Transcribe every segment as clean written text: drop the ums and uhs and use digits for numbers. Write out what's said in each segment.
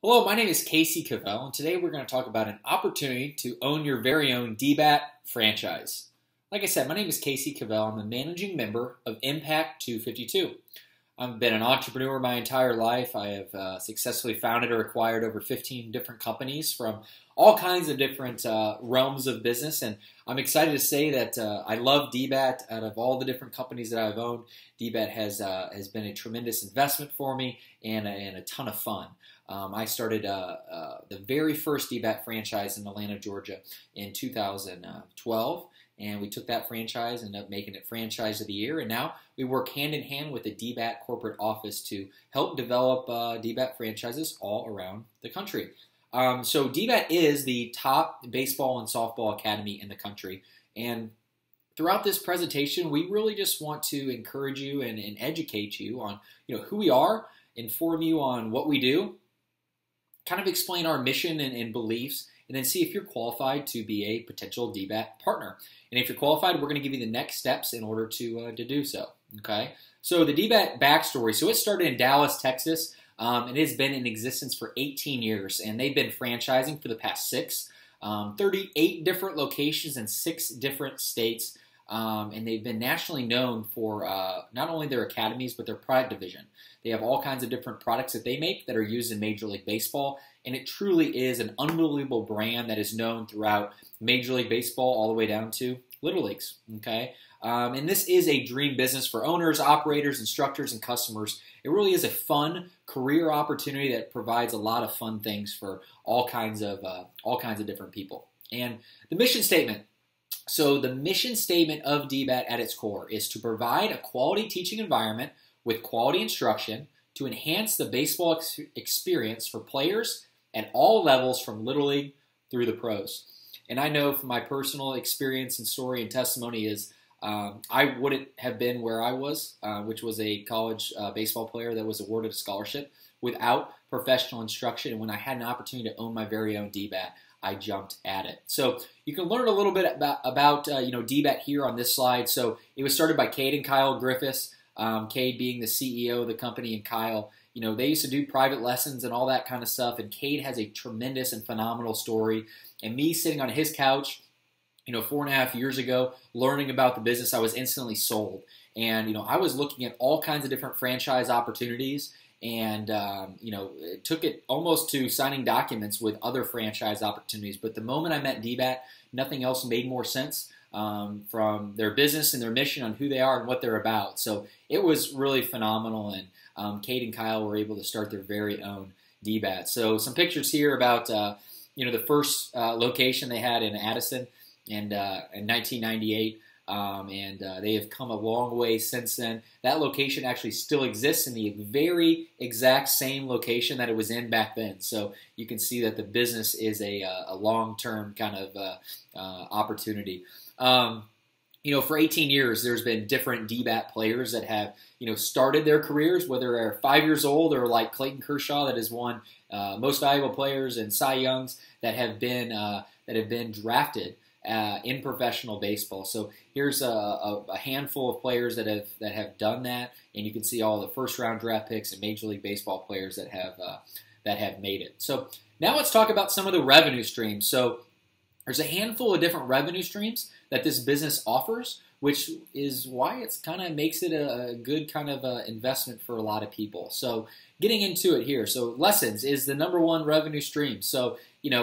Hello, my name is Casey Cavell, and today we're going to talk about an opportunity to own your very own DBAT franchise. Like I said, my name is Casey Cavell. I'm the managing member of Impact 252. I've been an entrepreneur my entire life. I have successfully founded or acquired over 15 different companies from all kinds of different realms of business, and I'm excited to say that I love DBAT. Out of all the different companies that I've owned, DBAT has been a tremendous investment for me and a ton of fun. I started the very first DBAT franchise in Atlanta, Georgia in 2012, and we took that franchise and ended up making it Franchise of the Year, and now we work hand in hand with the DBAT corporate office to help develop DBAT franchises all around the country. So DBAT is the top baseball and softball academy in the country, and throughout this presentation, we really just want to encourage you and educate you on who we are, inform you on what we do, kind of explain our mission and beliefs, and then see if you're qualified to be a potential DBAT partner. And if you're qualified, we're going to give you the next steps in order to do so. Okay. So the DBAT backstory. So it started in Dallas, Texas. It has been in existence for 18 years, and they've been franchising for the past 6, 38 different locations in 6 different states. And they've been nationally known for not only their academies, but their product division. They have all kinds of different products that they make that are used in Major League Baseball, and it truly is an unbelievable brand that is known throughout Major League Baseball all the way down to Little Leagues. Okay, and this is a dream business for owners, operators, instructors, and customers. It really is a fun career opportunity that provides a lot of fun things for all kinds of different people. And the mission statement. So the mission statement of DBAT at its core is to provide a quality teaching environment with quality instruction to enhance the baseball experience for players at all levels from Little League through the pros. And I know from my personal experience and story and testimony is I wouldn't have been where I was, which was a college baseball player that was awarded a scholarship, without professional instruction. And when I had an opportunity to own my very own DBAT, I jumped at it. So you can learn a little bit about DBAT here on this slide. So it was started by Cade and Kyle Griffiths. Cade being the CEO of the company, and Kyle, they used to do private lessons and all that kind of stuff. And Cade has a tremendous and phenomenal story. And me sitting on his couch, 4.5 years ago, learning about the business, I was instantly sold. And I was looking at all kinds of different franchise opportunities. And, it took it almost to signing documents with other franchise opportunities. But the moment I met DBAT, nothing else made more sense from their business and their mission on who they are and what they're about. So it was really phenomenal. And Cade and Kyle were able to start their very own DBAT. So some pictures here about, the first location they had in Addison and in 1998. They have come a long way since then. That location actually still exists in the very exact same location that it was in back then. So you can see that the business is a long-term kind of opportunity. For 18 years, there's been different DBAT players that have, started their careers, whether they're 5 years old or like Clayton Kershaw that has won Most Valuable Players and Cy Youngs that have been drafted in professional baseball. So here's a handful of players that have done that, and you can see all the first-round draft picks and Major League Baseball players that have made it. So now let's talk about some of the revenue streams. So there's a handful of different revenue streams that this business offers, which is why it's kind of makes it a good kind of investment for a lot of people. So getting into it here. So lessons is the #1 revenue stream. So we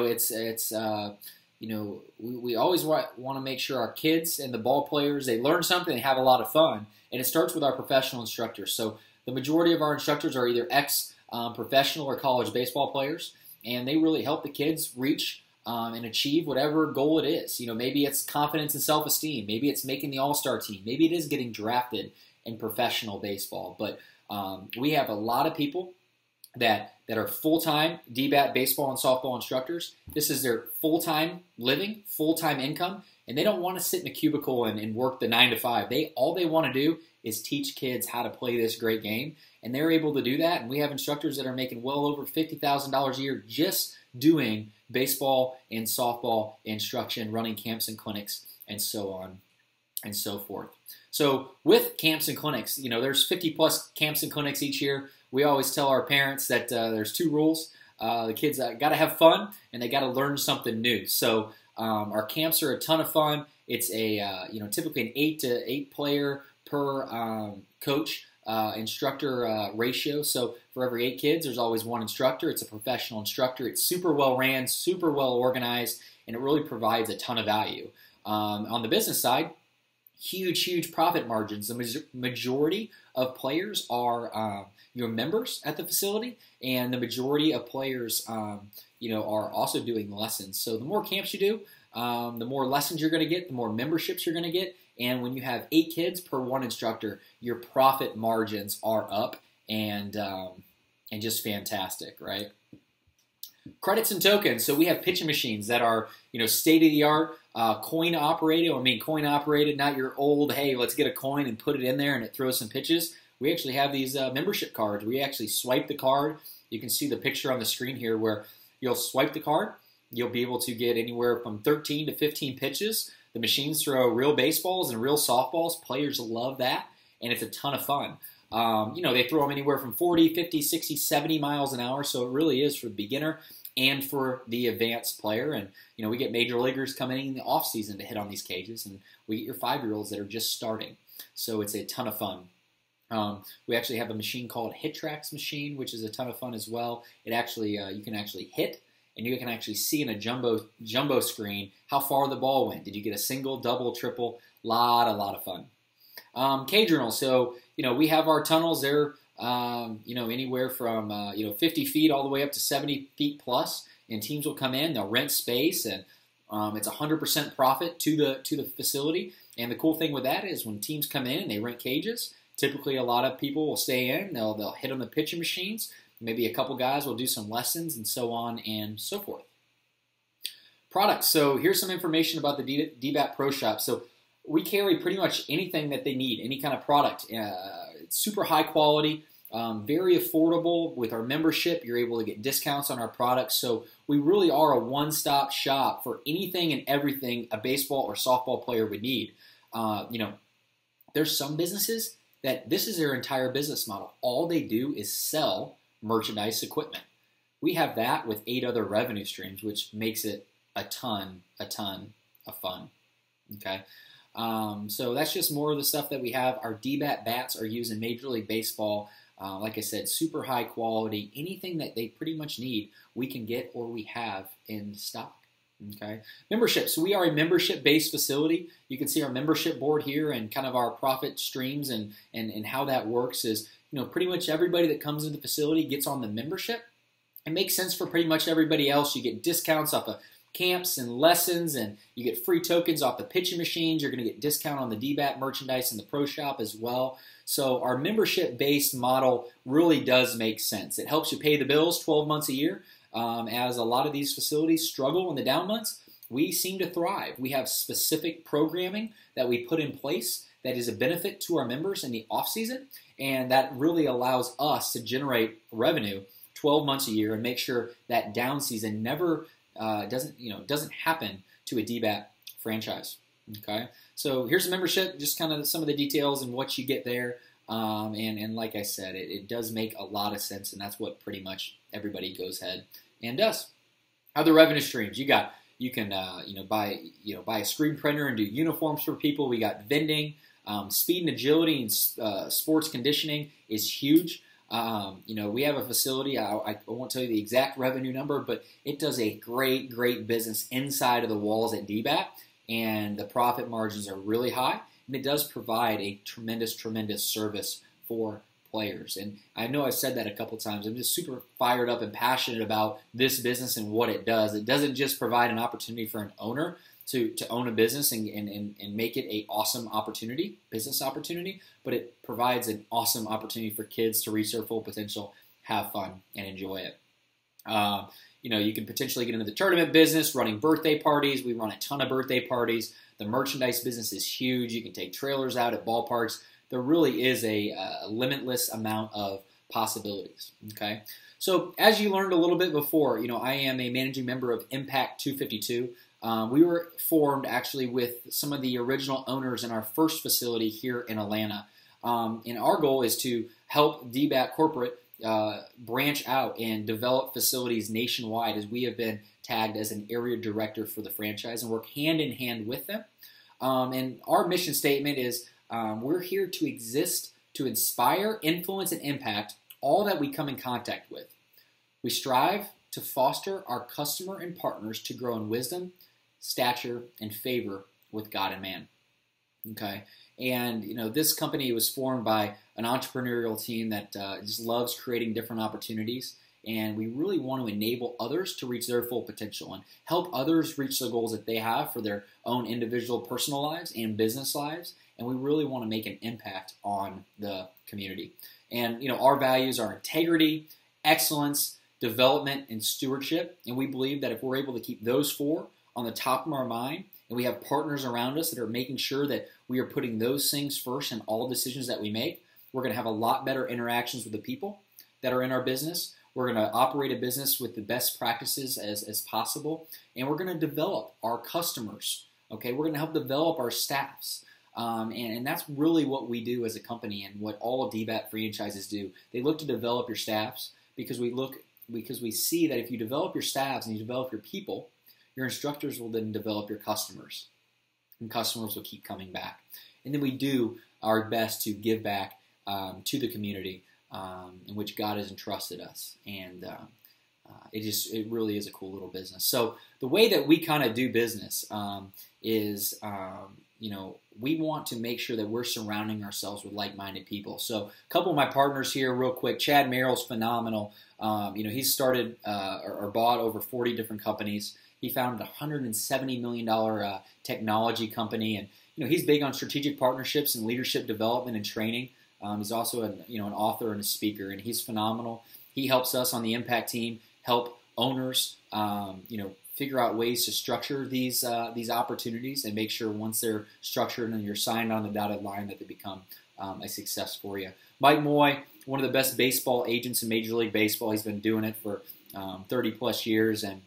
always want to make sure our kids and the ball players, they learn something, they have a lot of fun, and it starts with our professional instructors. So the majority of our instructors are either ex-professional or college baseball players, and they really help the kids reach and achieve whatever goal it is. Maybe it's confidence and self-esteem. Maybe it's making the all-star team. Maybe it is getting drafted in professional baseball. But we have a lot of people that are full-time DBAT baseball and softball instructors. This is their full-time living, full-time income, and they don't want to sit in a cubicle and work the 9 to 5. All they want to do is teach kids how to play this great game, and they're able to do that. And we have instructors that are making well over $50,000 a year just doing baseball and softball instruction, running camps and clinics, and so on and so forth. So with camps and clinics, there's 50 plus camps and clinics each year. We always tell our parents that there's 2 rules. The kids got to have fun, and they got to learn something new. So our camps are a ton of fun. It's a typically an 8 to 8 player per coach instructor ratio. So for every 8 kids, there's always one instructor. It's a professional instructor. It's super well ran, super well organized, and it really provides a ton of value. On the business side, huge profit margins. The majority of players are your members at the facility, and the majority of players are also doing lessons. So the more camps you do, the more lessons you're going to get, the more memberships you're going to get. And when you have 8 kids per one instructor, your profit margins are up and just fantastic, right? Credits and tokens. So we have pitching machines that are state of the art, coin operated. I mean coin operated, not your old, hey, let's get a coin and put it in there and it throws some pitches. We actually have these membership cards. We actually swipe the card. You can see the picture on the screen here where you'll swipe the card. You'll be able to get anywhere from 13 to 15 pitches. The machines throw real baseballs and real softballs. Players love that, and it's a ton of fun. They throw them anywhere from 40, 50, 60, 70 miles an hour, so it really is for the beginner and for the advanced player. And, we get major leaguers coming in the off-season to hit on these cages, and we get your 5-year-olds that are just starting. So it's a ton of fun. We actually have a machine called HitTrax machine, which is a ton of fun as well. It actually, you can actually hit, and you can actually see in a jumbo screen how far the ball went. Did you get a single, double, triple? Lot of fun. Cage journals. So we have our tunnels. They're anywhere from 50 feet all the way up to 70 feet plus. And teams will come in. They'll rent space, and it's 100% profit to the facility. And the cool thing with that is when teams come in and they rent cages, typically a lot of people will stay in. They'll hit on the pitching machines. Maybe a couple guys will do some lessons and so on and so forth. Products. So here's some information about the DBAT Pro Shop. So we carry pretty much anything that they need, any kind of product. It's super high quality, very affordable. With our membership, you're able to get discounts on our products. So we really are a one-stop shop for anything and everything a baseball or softball player would need. There's some businesses that this is their entire business model. All they do is sell merchandise equipment. We have that with 8 other revenue streams, which makes it a ton of fun. Okay, so that's just more of the stuff that we have. Our DBAT bats are used in Major League Baseball. Like I said, super high quality. Anything that they pretty much need, we can get or we have in stock. Okay, membership. So we are a membership-based facility. You can see our membership board here and kind of our profit streams and how that works is, pretty much everybody that comes into the facility gets on the membership. It makes sense for pretty much everybody else. You get discounts off of camps and lessons, and you get free tokens off the pitching machines. You're going to get discount on the DBAT merchandise in the Pro Shop as well. So our membership-based model really does make sense. It helps you pay the bills 12 months a year. As a lot of these facilities struggle in the down months, we seem to thrive. We have specific programming that we put in place that is a benefit to our members in the off season, and that really allows us to generate revenue 12 months a year and make sure that down season never doesn't happen to a DBAT franchise. Okay, so here's the membership, just kind of some of the details and what you get there. And like I said, it does make a lot of sense, and that's what pretty much everybody goes ahead and does. Other revenue streams, you can buy a screen printer and do uniforms for people. We got vending, speed and agility, and sports conditioning is huge. We have a facility. I won't tell you the exact revenue number, but it does a great business inside of the walls at DBAT, and the profit margins are really high. And it does provide a tremendous service for players. And I know I've said that a couple times. I'm just super fired up and passionate about this business and what it does. It doesn't just provide an opportunity for an owner to own a business and make it an awesome business opportunity, but it provides an awesome opportunity for kids to reach their full potential, have fun, and enjoy it. You can potentially get into the tournament business, running birthday parties. We run a ton of birthday parties. The merchandise business is huge. You can take trailers out at ballparks. There really is a limitless amount of possibilities. Okay, so as you learned a little bit before, I am a managing member of Impact 252. We were formed actually with some of the original owners in our first facility here in Atlanta. And our goal is to help DBAT corporate branch out and develop facilities nationwide, as we have been tagged as an area director for the franchise and work hand in hand with them. And our mission statement is we're here to exist to inspire, influence, and impact all that we come in contact with. We strive to foster our customer and partners to grow in wisdom, stature, and favor with God and man. Okay, and this company was formed by an entrepreneurial team that just loves creating different opportunities, and we really want to enable others to reach their full potential and help others reach the goals that they have for their own individual personal lives and business lives, and we really want to make an impact on the community. And our values are integrity, excellence, development, and stewardship, and we believe that if we're able to keep those four on the top of our mind, and we have partners around us that are making sure that we are putting those things first in all decisions that we make, we're going to have a lot better interactions with the people that are in our business. We're going to operate a business with the best practices as possible, and we're going to develop our customers. Okay, we're going to help develop our staffs, and that's really what we do as a company, and what all of DBAT franchises do. They look to develop your staffs because we see that if you develop your staffs and you develop your people, your instructors will then develop your customers, and customers will keep coming back. And then we do our best to give back to the community in which God has entrusted us, and it really is a cool little business. So the way that we kind of do business is we want to make sure that we're surrounding ourselves with like-minded people. So a couple of my partners here, real quick. Chad Merrill's phenomenal. He's started or bought over 40 different companies. He founded a $170 million technology company, and he's big on strategic partnerships and leadership development and training. He's also an author and a speaker, and he's phenomenal. He helps us on the Impact team help owners figure out ways to structure these opportunities and make sure once they're structured and you're signed on the dotted line that they become a success for you. Mike Moy, one of the best baseball agents in Major League Baseball. He's been doing it for 30 plus years, and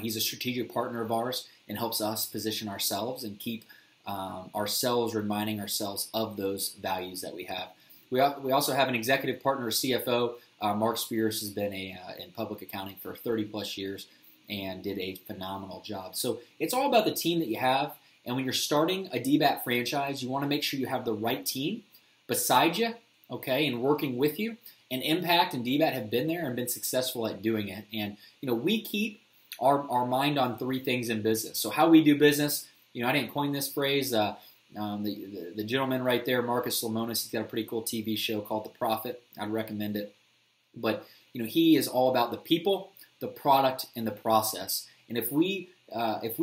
he's a strategic partner of ours and helps us position ourselves and keep ourselves reminding ourselves of those values that we have. We also have an executive partner, CFO. Mark Spears has been in public accounting for 30 plus years and did a phenomenal job. So it's all about the team that you have. And when you're starting a DBAT franchise, you want to make sure you have the right team beside you, okay, and working with you. And Impact and DBAT have been there and been successful at doing it. And we keep our mind on three things in business. So how we do business, I didn't coin this phrase. The gentleman right there, Marcus Lemonis, he's got a pretty cool TV show called The Profit. I'd recommend it. But he is all about the people, the product, and the process. And if we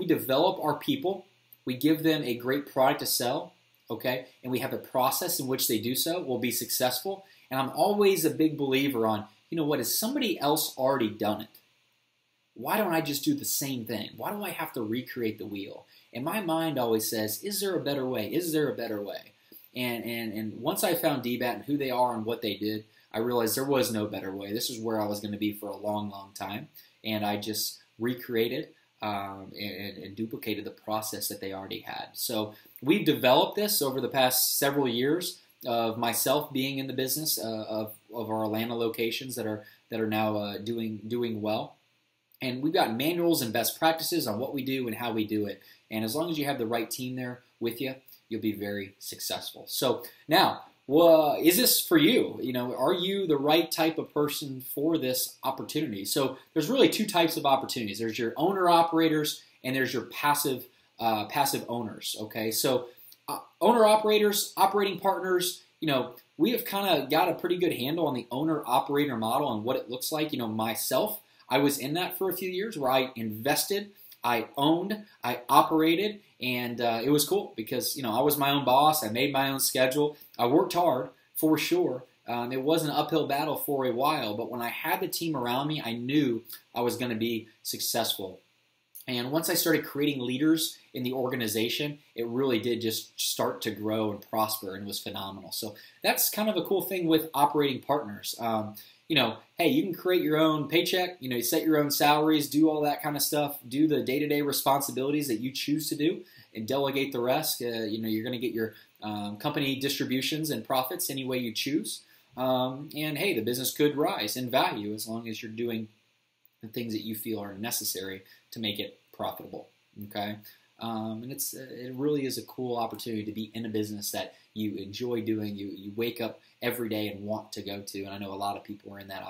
develop our people, we give them a great product to sell, okay, and we have a process in which they do so, we'll be successful. And I'm always a big believer on, has somebody else already done it? Why don't I just do the same thing? Why do I have to recreate the wheel? And my mind always says, is there a better way? Is there a better way? And once I found DBAT and who they are and what they did, I realized there was no better way. This is where I was going to be for a long, long time. And I just recreated and duplicated the process that they already had. So we've developed this over the past several years of myself being in the business of our Atlanta locations that are now doing well. And we've got manuals and best practices on what we do and how we do it. And as long as you have the right team there with you, you'll be very successful. So now, is this for you? Are you the right type of person for this opportunity? So there's really two types of opportunities. There's your owner-operators and there's your passive owners, okay? So owner-operators, operating partners, we have kind of got a pretty good handle on the owner-operator model and what it looks like. Myself, I was in that for a few years where I invested, I owned, I operated, and it was cool because, I was my own boss. I made my own schedule. I worked hard for sure. It was an uphill battle for a while, but when I had the team around me, I knew I was going to be successful. And once I started creating leaders in the organization, it really did just start to grow and prosper, and it was phenomenal. So that's kind of a cool thing with operating partners. Hey, you can create your own paycheck, you set your own salaries, do all that kind of stuff, do the day-to-day responsibilities that you choose to do, and delegate the rest. You're going to get your company distributions and profits any way you choose. And hey, the business could rise in value as long as you're doing the things that you feel are necessary to make it profitable. Okay, and it really is a cool opportunity to be in a business that you enjoy doing. You wake up every day and want to go to. And I know a lot of people are in that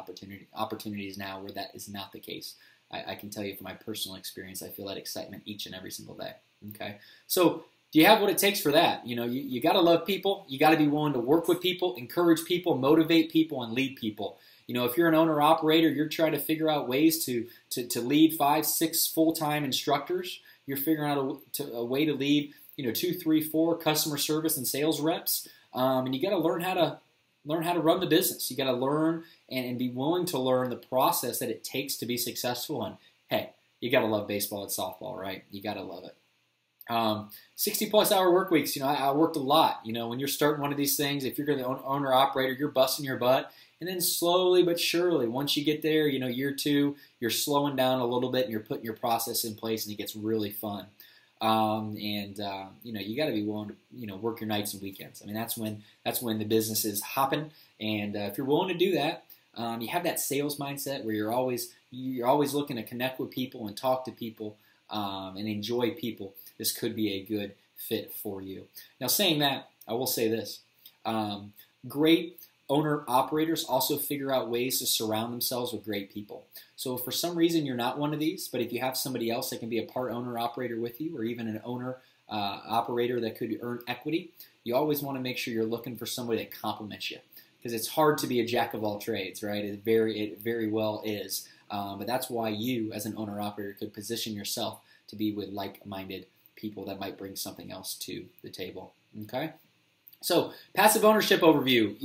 opportunities now where that is not the case. I can tell you from my personal experience, I feel that excitement each and every single day. Okay, so do you have what it takes for that? You got to love people. You got to be willing to work with people, encourage people, motivate people, and lead people. If you're an owner-operator, you're trying to figure out ways to lead 5, 6 full-time instructors. You're figuring out a way to lead 2, 3, 4 customer service and sales reps. And you got to learn how to run the business. You got to learn and be willing to learn the process that it takes to be successful. And hey, you got to love baseball and softball, right? You got to love it. 60-plus hour work weeks. I worked a lot. When you're starting one of these things, if you're going to be an owner-operator, you're busting your butt. And then slowly but surely, once you get there, year 2, you're slowing down a little bit and you're putting your process in place and it gets really fun. You got to be willing to, work your nights and weekends. I mean, that's when the business is hopping. And if you're willing to do that, you have that sales mindset where you're always looking to connect with people and talk to people and enjoy people. This could be a good fit for you. Now, saying that, I will say this. Great owner-operators also figure out ways to surround themselves with great people. So if for some reason you're not one of these, but if you have somebody else that can be a part owner-operator with you or even an owner-operator that could earn equity, you always want to make sure you're looking for somebody that complements you. Because it's hard to be a jack of all trades, right? It very well is. But that's why you, as an owner-operator, could position yourself to be with like-minded people that might bring something else to the table. Okay? So, passive ownership overview.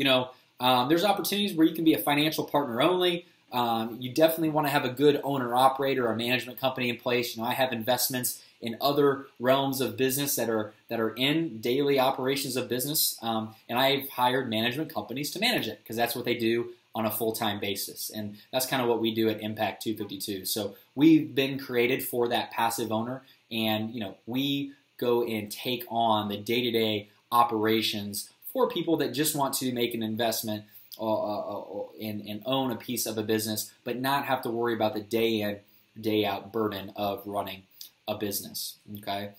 There's opportunities where you can be a financial partner only. You definitely want to have a good owner-operator or management company in place. I have investments in other realms of business that are in daily operations of business, and I've hired management companies to manage it because that's what they do on a full-time basis, and that's kind of what we do at Impact 252. So we've been created for that passive owner, and we go and take on the day-to-day operations for people that just want to make an investment and own a piece of a business, but not have to worry about the day-in, day-out burden of running a business. Okay,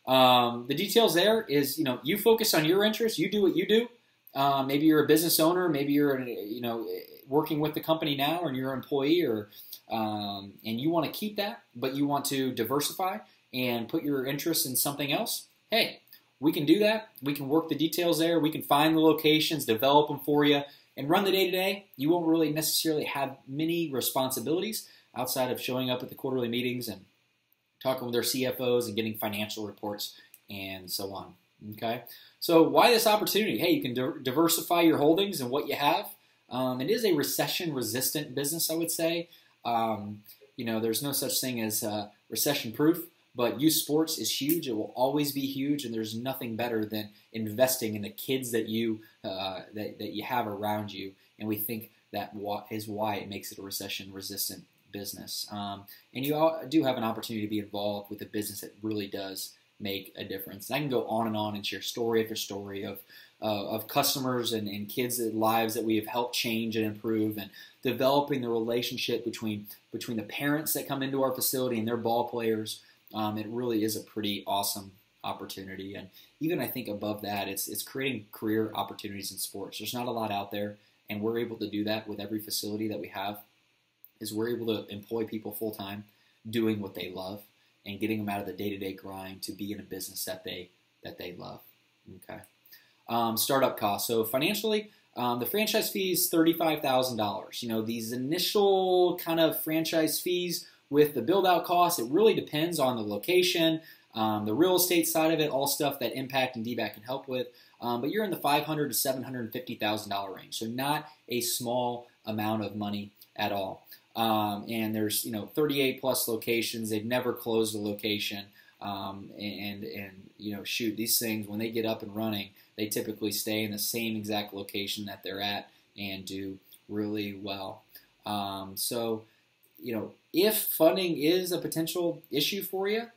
the details there is you focus on your interests, you do what you do. Maybe you're a business owner, maybe you're working with the company now, or you're an employee, and you want to keep that, but you want to diversify and put your interests in something else. Hey, we can do that. We can work the details there. We can find the locations, develop them for you, and run the day-to-day. You won't really necessarily have many responsibilities outside of showing up at the quarterly meetings and talking with their CFOs and getting financial reports and so on. Okay, so why this opportunity? Hey, you can diversify your holdings and what you have. It is a recession-resistant business, I would say. There's no such thing as recession-proof. But youth sports is huge. It will always be huge, and there's nothing better than investing in the kids that you have around you. And we think that is why it makes it a recession-resistant business. And you do have an opportunity to be involved with a business that really does make a difference. And I can go on and share story after story of customers and kids' lives that we have helped change and improve, and developing the relationship between the parents that come into our facility and their ball players. It really is a pretty awesome opportunity. And even I think above that, it's creating career opportunities in sports. There's not a lot out there, and we're able to do that with every facility that we have. Is we're able to employ people full-time doing what they love and getting them out of the day-to-day grind to be in a business that they love. Okay. Startup costs. So financially, the franchise fee is $35,000. These initial kind of franchise fees with the build-out costs, it really depends on the location, the real estate side of it, all stuff that Impact and DBAT can help with. But you're in the $500,000 to $750,000 range, so not a small amount of money at all. And there's 38 plus locations. They've never closed a location. Shoot, these things when they get up and running, they typically stay in the same exact location that they're at and do really well. If funding is a potential issue for you,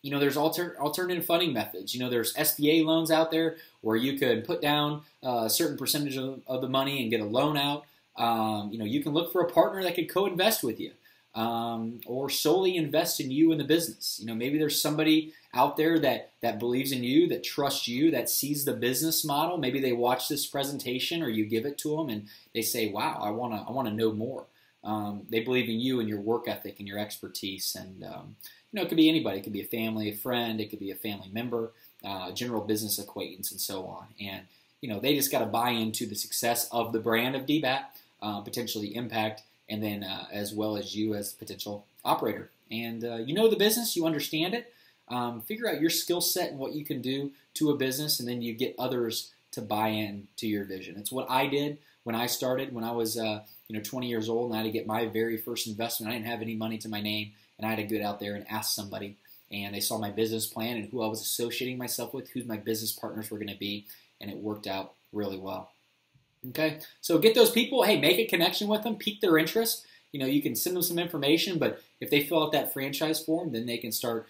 There's alternative funding methods. There's SBA loans out there where you could put down a certain percentage of the money and get a loan out. You can look for a partner that could co-invest with you, or solely invest in you and the business. Maybe there's somebody out there that believes in you, that trusts you, that sees the business model. Maybe they watch this presentation or you give it to them and they say, wow, I want to know more. They believe in you and your work ethic and your expertise. And, it could be anybody. It could be a family, a friend. It could be a family member, general business acquaintance, and so on. And, they just got to buy into the success of the brand of DBAT, potentially Impact, and then as well as you as a potential operator. And the business, you understand it. Figure out your skill set and what you can do to a business, and then you get others to buy in to your vision. It's what I did when I started, when I was 20 years old, and I had to get my very first investment. I didn't have any money to my name, and I had to get out there and ask somebody. And they saw my business plan and who I was associating myself with, who my business partners were going to be, and it worked out really well. Okay, so get those people. Hey, make a connection with them, pique their interest. You can send them some information, but if they fill out that franchise form, then they can start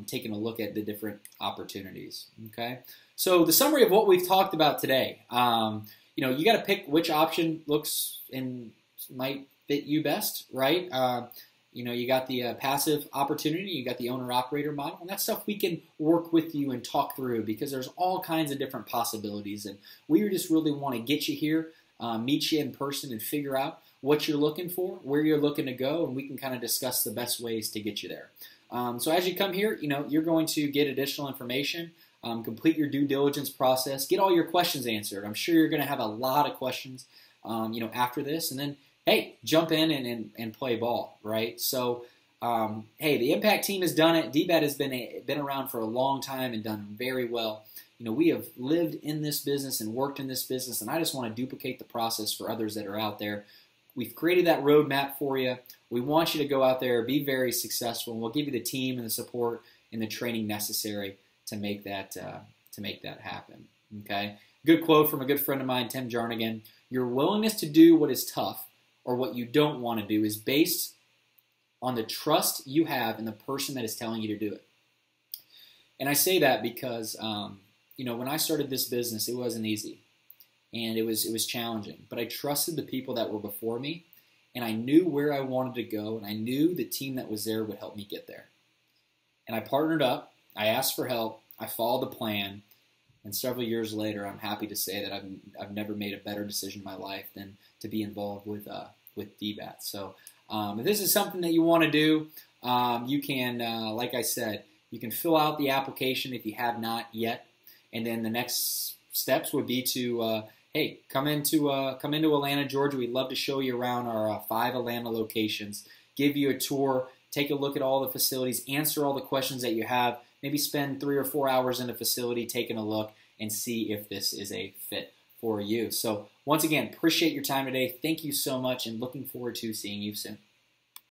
taking a look at the different opportunities. Okay, so the summary of what we've talked about today. You got to pick which option looks and might fit you best, right? You got the passive opportunity, you got the owner-operator model, and that's stuff we can work with you and talk through because there's all kinds of different possibilities, and we just really want to get you here, meet you in person, and figure out what you're looking for, where you're looking to go, and we can kind of discuss the best ways to get you there. So as you come here, you're going to get additional information, complete your due diligence process, get all your questions answered. I'm sure you're going to have a lot of questions, after this, and then hey, jump in and play ball, right? So, hey, the Impact team has done it. DBAT has been around for a long time and done very well. We have lived in this business and worked in this business, and I just want to duplicate the process for others that are out there. We've created that roadmap for you. We want you to go out there, be very successful, and we'll give you the team and the support and the training necessary to make that happen. Okay? Good quote from a good friend of mine, Tim Jarnigan. Your willingness to do what is tough or what you don't want to do is based on the trust you have in the person that is telling you to do it. And I say that because, when I started this business, it wasn't easy. And it was challenging. But I trusted the people that were before me, and I knew where I wanted to go, and I knew the team that was there would help me get there. And I partnered up. I asked for help. I followed the plan. And several years later, I'm happy to say that I've never made a better decision in my life than to be involved with DBAT. So if this is something that you want to do, you can, like I said, you can fill out the application if you have not yet. And then the next steps would be to, hey, come into Atlanta, Georgia. We'd love to show you around our 5 Atlanta locations, give you a tour, take a look at all the facilities, answer all the questions that you have, maybe spend 3 or 4 hours in the facility taking a look and see if this is a fit for you. So once again, appreciate your time today. Thank you so much and looking forward to seeing you soon.